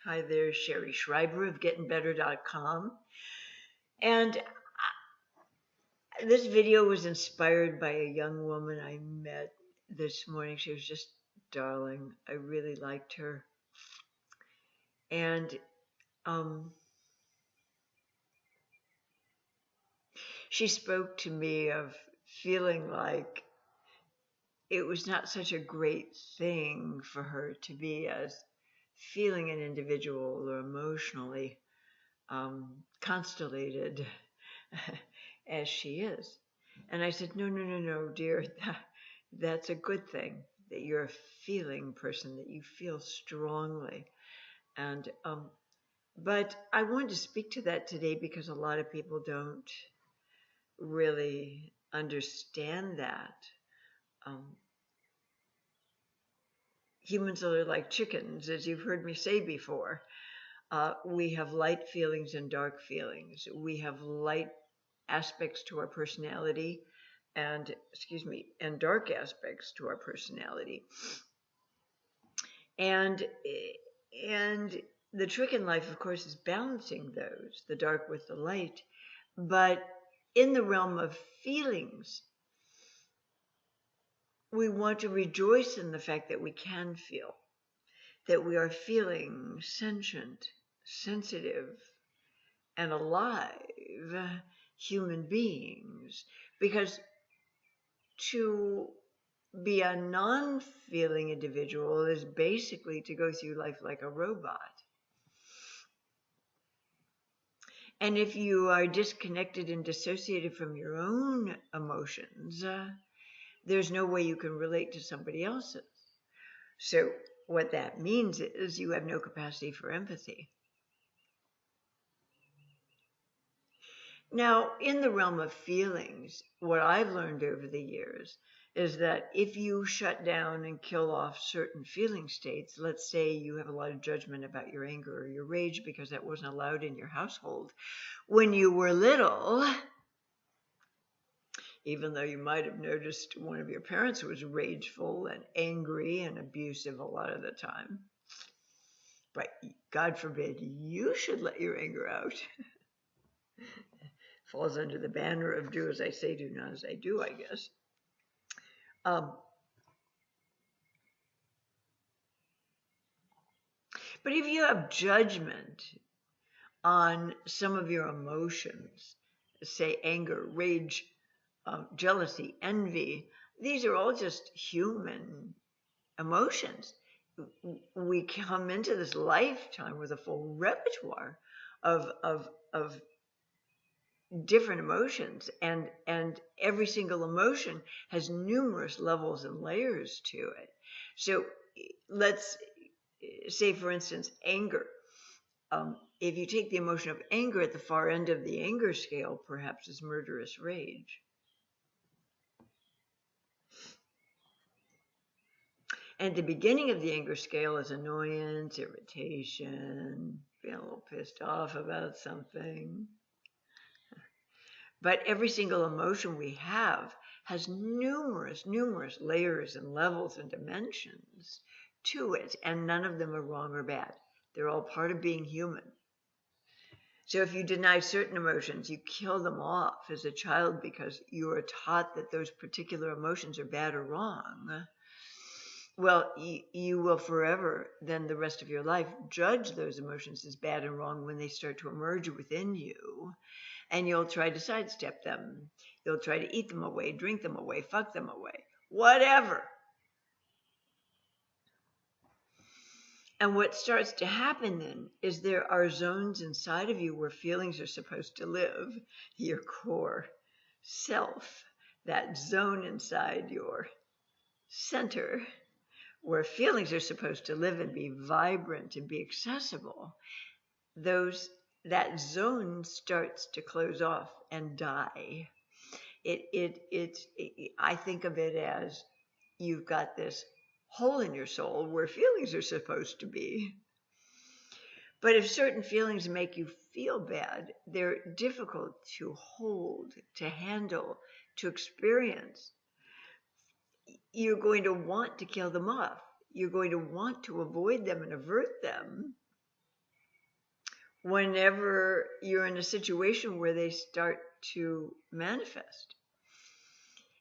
Hi there, Sherry Schreiber of GettingBetter.com. And this video was inspired by a young woman I met this morning. She was just darling. I really liked her. And um, she spoke to me of feeling like it was not such a great thing for her to be as feeling an individual or emotionally constellated as she is. And I said, no, no, no, no, dear, that's a good thing that you're a feeling person, that you feel strongly. And, but I wanted to speak to that today because a lot of people don't really understand that. Um, Humans are like chickens, as you've heard me say before. We have light feelings and dark feelings. We have light aspects to our personality and, excuse me, and dark aspects to our personality. And and the trick in life, of course, is balancing those, the dark with the light. But in the realm of feelings, we want to rejoice in the fact that we can feel, that we are feeling sentient, sensitive, and alive human beings. Because to be a non-feeling individual is basically to go through life like a robot. And if you are disconnected and dissociated from your own emotions, there's no way you can relate to somebody else's. So what that means is you have no capacity for empathy. Now, in the realm of feelings, what I've learned over the years is that if you shut down and kill off certain feeling states, let's say you have a lot of judgment about your anger or your rage because that wasn't allowed in your household when you were little, even though you might have noticed one of your parents was rageful and angry and abusive a lot of the time. But God forbid you should let your anger out. Falls under the banner of do as I say, do not as I do, I guess. Um, but if you have judgment on some of your emotions, say anger, rage, jealousy, envy, these are all just human emotions. We come into this lifetime with a full repertoire of different emotions, and every single emotion has numerous levels and layers to it. So let's say, for instance, anger. If you take the emotion of anger at the far end of the anger scale, perhaps is murderous rage. And the beginning of the anger scale is annoyance, irritation, being a little pissed off about something. But every single emotion we have has numerous layers and levels and dimensions to it, and none of them are wrong or bad. They're all part of being human. So if you deny certain emotions, you kill them off as a child because you are taught that those particular emotions are bad or wrong. Well, you will forever, then the rest of your life, judge those emotions as bad and wrong when they start to emerge within you. And you'll try to sidestep them. You'll try to eat them away, drink them away, fuck them away, whatever. And what starts to happen then is there are zones inside of you where feelings are supposed to live, your core self, that zone inside your center where feelings are supposed to live and be vibrant and be accessible. That zone starts to close off and die. I think of it as you've got this hole in your soul where feelings are supposed to be. But if certain feelings make you feel bad, they're difficult to hold, to handle, to experience. You're going to want to kill them off. You're going to want to avoid them and avert them. whenever you're in a situation where they start to manifest.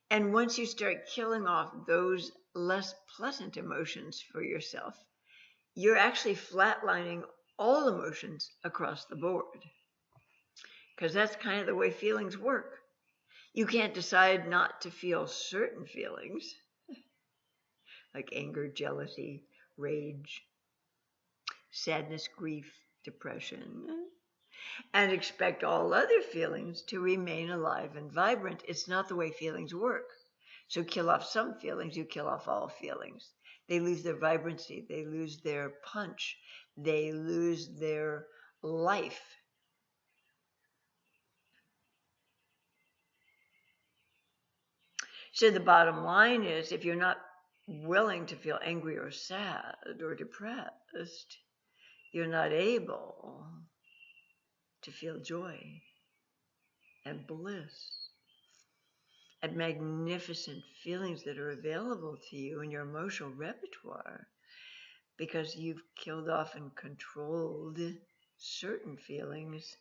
And once you start killing off those less pleasant emotions for yourself, you're actually flatlining all emotions across the board. Because that's kind of the way feelings work. You can't decide not to feel certain feelings, like anger, jealousy, rage, sadness, grief, depression, and expect all other feelings to remain alive and vibrant. It's not the way feelings work. So kill off some feelings, you kill off all feelings. They lose their vibrancy, they lose their punch, they lose their life. So the bottom line is, if you're not willing to feel angry or sad or depressed, you're not able to feel joy and bliss and magnificent feelings that are available to you in your emotional repertoire, because you've killed off and controlled certain feelings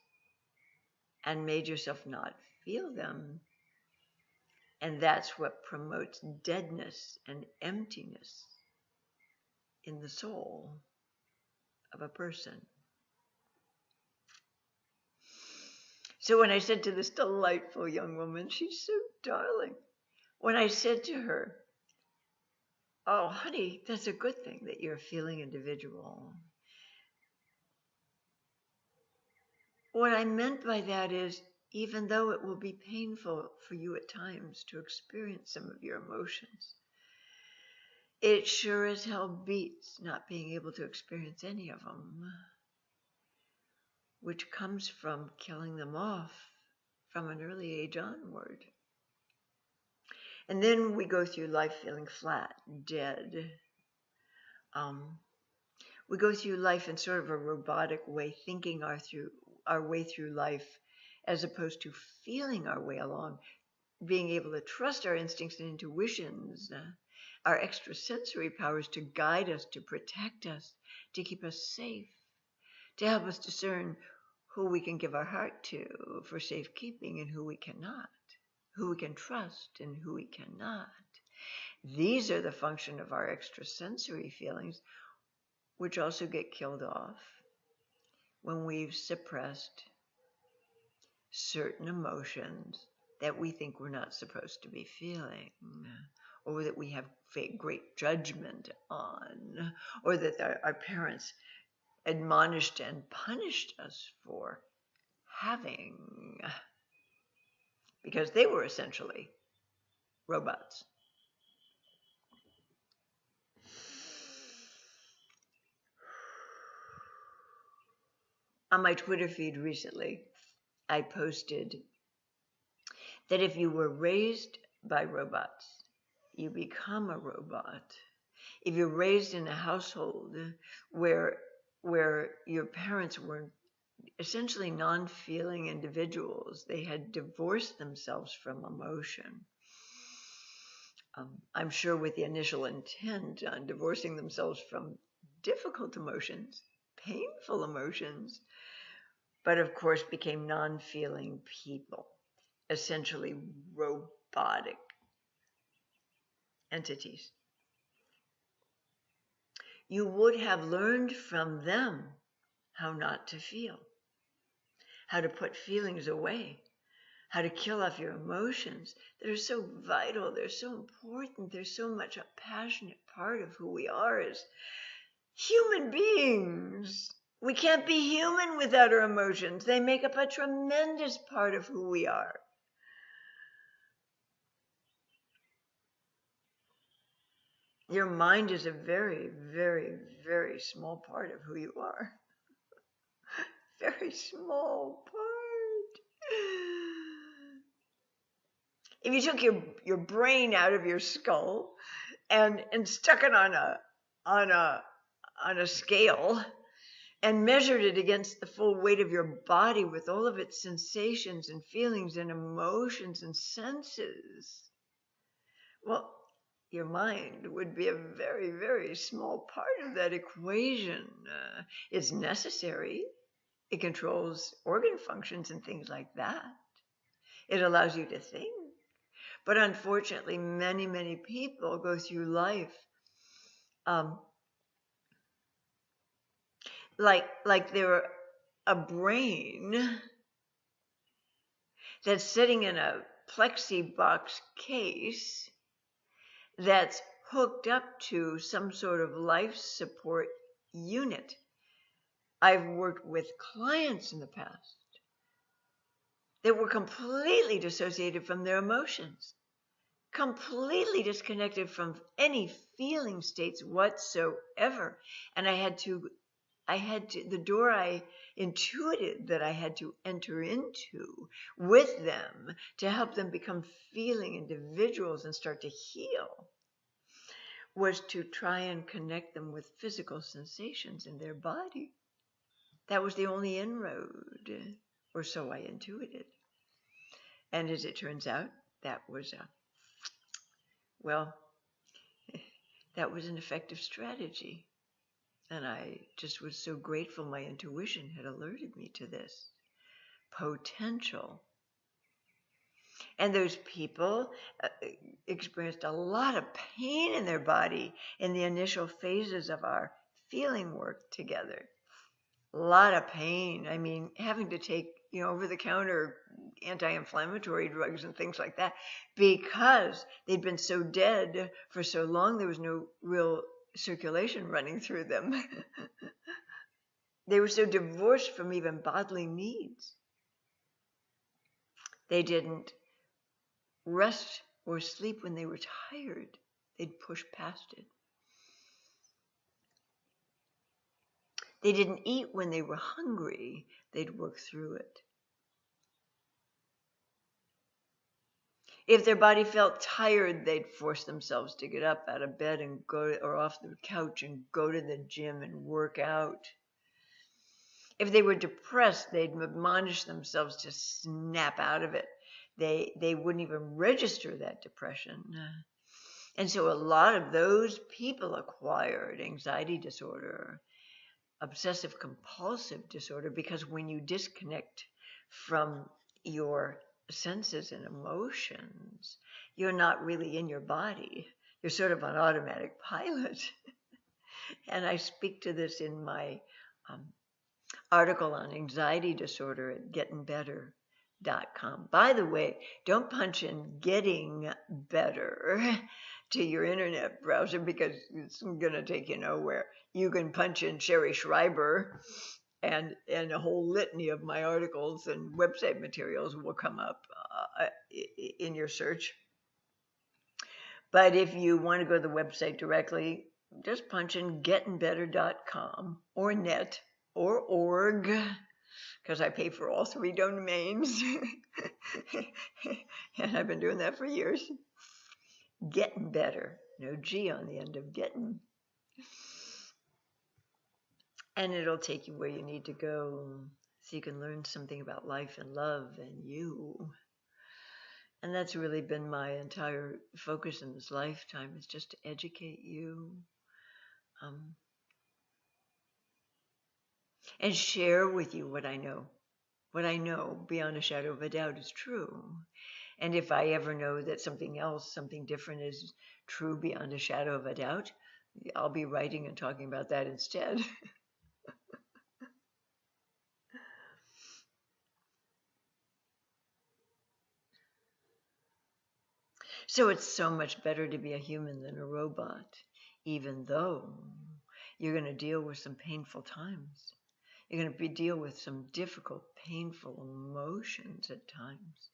and made yourself not feel them. And that's what promotes deadness and emptiness in the soul of a person. So when I said to this delightful young woman, she's so darling, when I said to her, "Oh, honey, that's a good thing that you're a feeling individual," what I meant by that is, even though it will be painful for you at times to experience some of your emotions, it sure as hell beats not being able to experience any of them, which comes from killing them off from an early age onward. And then we go through life feeling flat, dead. We go through life in sort of a robotic way, thinking our way through life, as opposed to feeling our way along, being able to trust our instincts and intuitions, our extrasensory powers to guide us, to protect us, to keep us safe, to help us discern who we can give our heart to for safekeeping and who we cannot, who we can trust and who we cannot. These are the function of our extrasensory feelings, which also get killed off when we've suppressed certain emotions that we think we're not supposed to be feeling, or that we have great judgment on, or that our parents admonished and punished us for having, because they were essentially robots. On my Twitter feed recently, I posted that if you were raised by robots, you become a robot. If you're raised in a household where your parents were essentially non-feeling individuals, they had divorced themselves from emotion. I'm sure with the initial intent on divorcing themselves from difficult emotions, painful emotions, but of course became non-feeling people, essentially robotic entities. You would have learned from them how not to feel, how to put feelings away, how to kill off your emotions that are so vital, they're so important, they're so much a passionate part of who we are as human beings. We can't be human without our emotions. They make up a tremendous part of who we are. Your mind is a very, very, very small part of who you are. Very small part. If you took your brain out of your skull and stuck it on a scale and measured it against the full weight of your body with all of its sensations and feelings and emotions and senses, well, your mind would be a very, very small part of that equation. It's necessary. It controls organ functions and things like that. It allows you to think. But unfortunately, many, many people go through life um, like they're a brain that's sitting in a plexiglass case that's hooked up to some sort of life support unit. I've worked with clients in the past that were completely dissociated from their emotions, completely disconnected from any feeling states whatsoever. And the door I intuited that I had to enter into with them to help them become feeling individuals and start to heal was to try and connect them with physical sensations in their body. That was the only inroad, or so I intuited. And as it turns out, that was well, that was an effective strategy. And I just was so grateful my intuition had alerted me to this potential. And those people experienced a lot of pain in their body in the initial phases of our feeling work together. A lot of pain. I mean, having to take, over-the-counter anti-inflammatory drugs and things like that because they'd been so dead for so long, there was no real circulation running through them. They were so divorced from even bodily needs. They didn't rest or sleep when they were tired. They'd push past it. They didn't eat when they were hungry. They'd work through it. If their body felt tired, they'd force themselves to get up out of bed and go, or off the couch and go to the gym and work out. If they were depressed, they'd admonish themselves to snap out of it. They wouldn't even register that depression. And so a lot of those people acquired anxiety disorder, obsessive compulsive disorder, because when you disconnect from your senses and emotions, you're not really in your body. You're sort of on automatic pilot. And I speak to this in my article on anxiety disorder at gettingbetter.com. By the way, don't punch in getting better to your internet browser because it's going to take you nowhere. You can punch in Sherry Schreiber and a whole litany of my articles and website materials will come up in your search. But if you want to go to the website directly, just punch in gettingbetter.com or net or org, because I pay for all three domains. And I've been doing that for years. Getting better. No G on the end of getting. And it'll take you where you need to go so you can learn something about life and love and you. And that's really been my entire focus in this lifetime, is just to educate you and share with you what I know. What I know beyond a shadow of a doubt is true. And if I ever know that something else, something different is true beyond a shadow of a doubt, I'll be writing and talking about that instead. So it's so much better to be a human than a robot, even though you're going to deal with some painful times. You're going to deal with some difficult, painful emotions at times.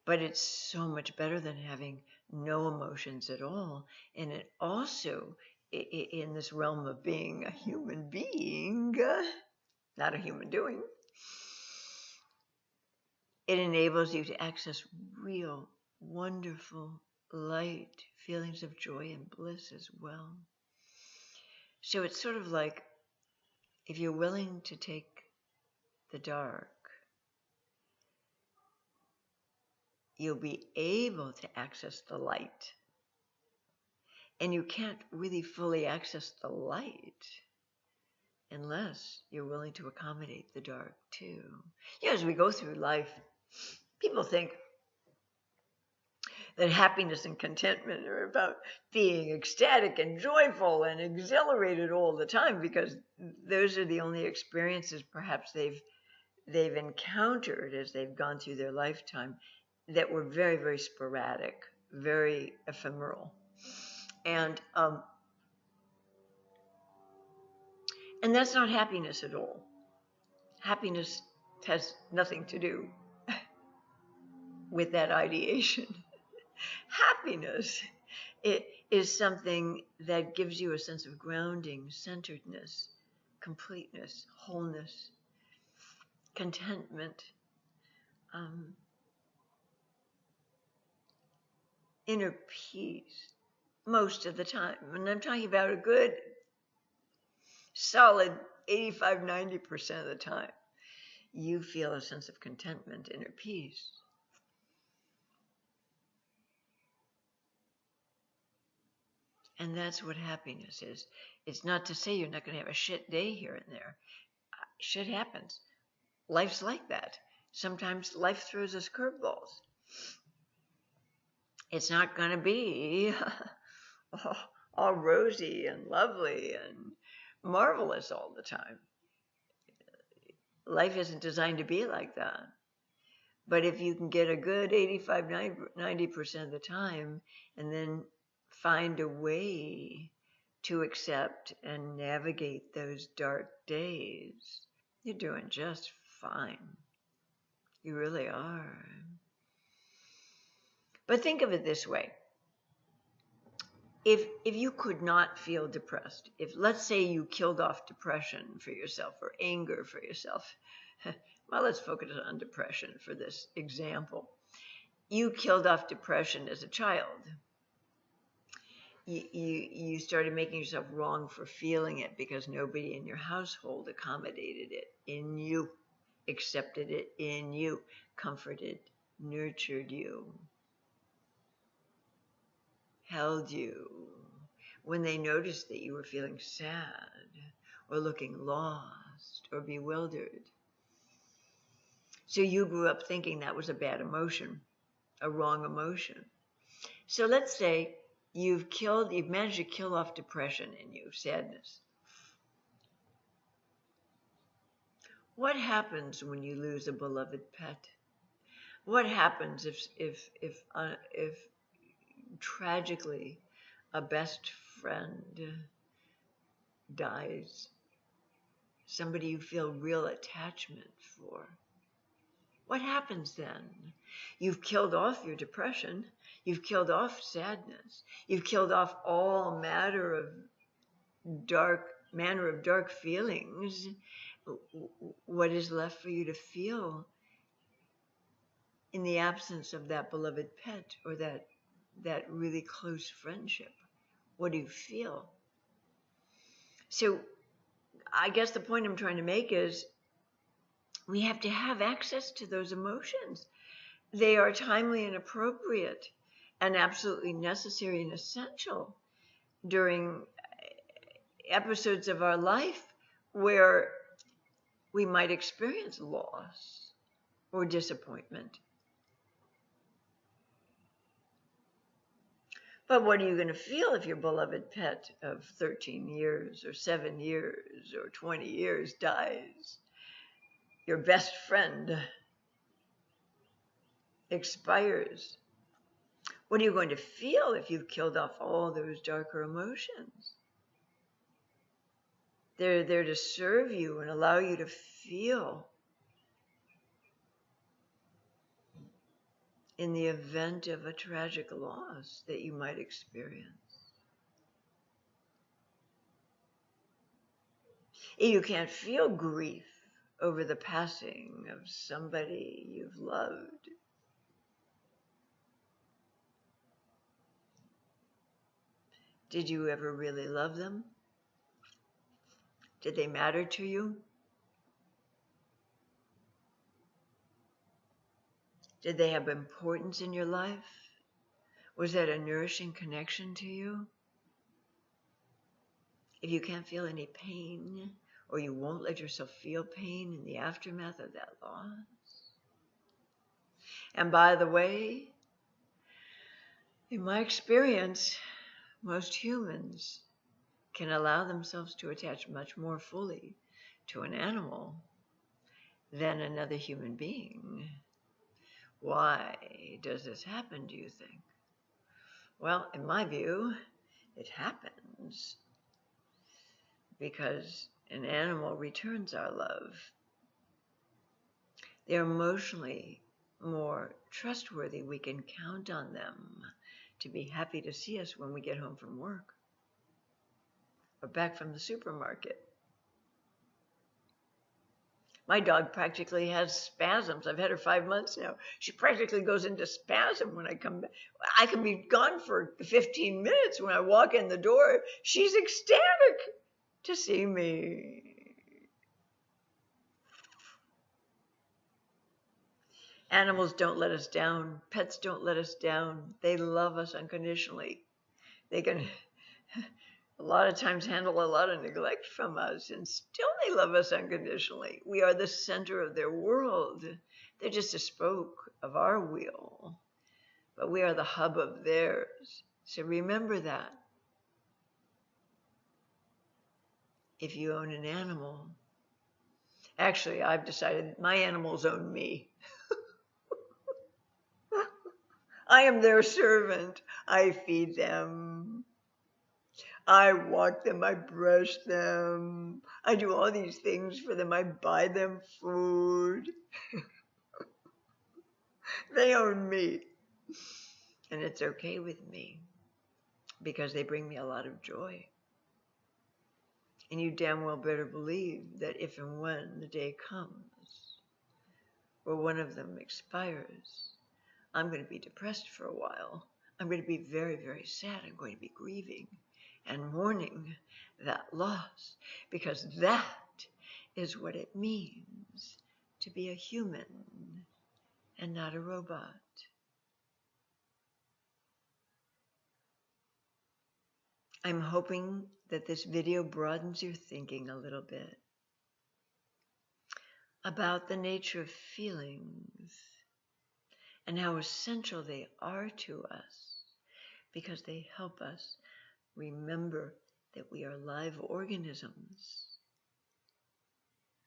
But it's so much better than having no emotions at all. And it also, in this realm of being a human being, not a human doing, it enables you to access real, wonderful, light feelings of joy and bliss as well. So it's sort of like, if you're willing to take the dark, you'll be able to access the light. And you can't really fully access the light unless you're willing to accommodate the dark too. As we go through life, people think that happiness and contentment are about being ecstatic and joyful and exhilarated all the time, because those are the only experiences perhaps they've encountered as they've gone through their lifetime that were very, very sporadic, very ephemeral. And that's not happiness at all. Happiness has nothing to do with that ideation. Happiness it is something that gives you a sense of grounding, centeredness, completeness, wholeness, contentment, um, inner peace most of the time. And I'm talking about a good, solid 85, 90% of the time. You feel a sense of contentment, inner peace. And that's what happiness is. It's not to say you're not going to have a shit day here and there. Shit happens. Life's like that. Sometimes life throws us curveballs. It's not going to be all rosy and lovely and marvelous all the time. Life isn't designed to be like that. But if you can get a good 85, 90% of the time, and then find a way to accept and navigate those dark days, you're doing just fine. You really are. But think of it this way. If you could not feel depressed, if let's say you killed off depression for yourself or anger for yourself, well, let's focus on depression for this example. You killed off depression as a child. You started making yourself wrong for feeling it because nobody in your household accommodated it in you, accepted it in you, comforted, nurtured you, held you when they noticed that you were feeling sad or looking lost or bewildered. So you grew up thinking that was a bad emotion, a wrong emotion. So let's say you've managed to kill off depression in you, sadness. What happens when you lose a beloved pet? What happens if tragically a best friend dies? Somebody you feel real attachment for. What happens then? You've killed off your depression. You've killed off sadness. You've killed off all manner of dark feelings. What is left for you to feel in the absence of that beloved pet or that really close friendship? What do you feel? So I guess the point I'm trying to make is we have to have access to those emotions. They are timely and appropriate and absolutely necessary and essential during episodes of our life where we might experience loss or disappointment. But what are you going to feel if your beloved pet of 13 years or 7 years or 20 years dies? Your best friend expires. What are you going to feel if you've killed off all those darker emotions? They're there to serve you and allow you to feel in the event of a tragic loss that you might experience. You can't feel grief over the passing of somebody you've loved. Did you ever really love them? Did they matter to you? Did they have importance in your life? Was that a nourishing connection to you? If you can't feel any pain or you won't let yourself feel pain in the aftermath of that loss. And by the way, in my experience, most humans can allow themselves to attach much more fully to an animal than another human being. Why does this happen, do you think? Well, in my view, it happens because an animal returns our love. They're emotionally more trustworthy. We can count on them to be happy to see us when we get home from work or back from the supermarket. My dog practically has spasms. I've had her 5 months now. She practically goes into spasm when I come back. I can be gone for 15 minutes. When I walk in the door, she's ecstatic to see me. Animals don't let us down. Pets don't let us down. They love us unconditionally. They can a lot of times handle a lot of neglect from us, and still they love us unconditionally. We are the center of their world. They're just a spoke of our wheel, but we are the hub of theirs. So remember that. If you own an animal, actually, I've decided my animals own me. I am their servant. I feed them. I walk them, I brush them, I do all these things for them, I buy them food. They own me. And it's okay with me because they bring me a lot of joy. And you damn well better believe that if and when the day comes where one of them expires, I'm going to be depressed for a while. I'm going to be very, very sad. I'm going to be grieving and mourning that loss, because that is what it means to be a human and not a robot. I'm hoping that this video broadens your thinking a little bit about the nature of feelings and how essential they are to us, because they help us remember that we are live organisms.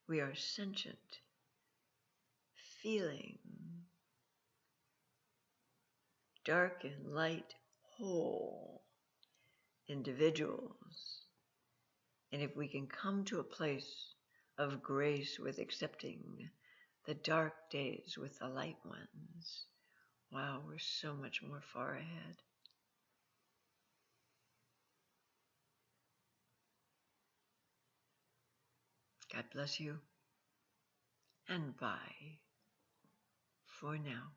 We are sentient, feeling, dark and light, whole individuals. And if we can come to a place of grace with accepting the dark days with the light ones, wow, we're so much more far ahead. God bless you, and bye for now.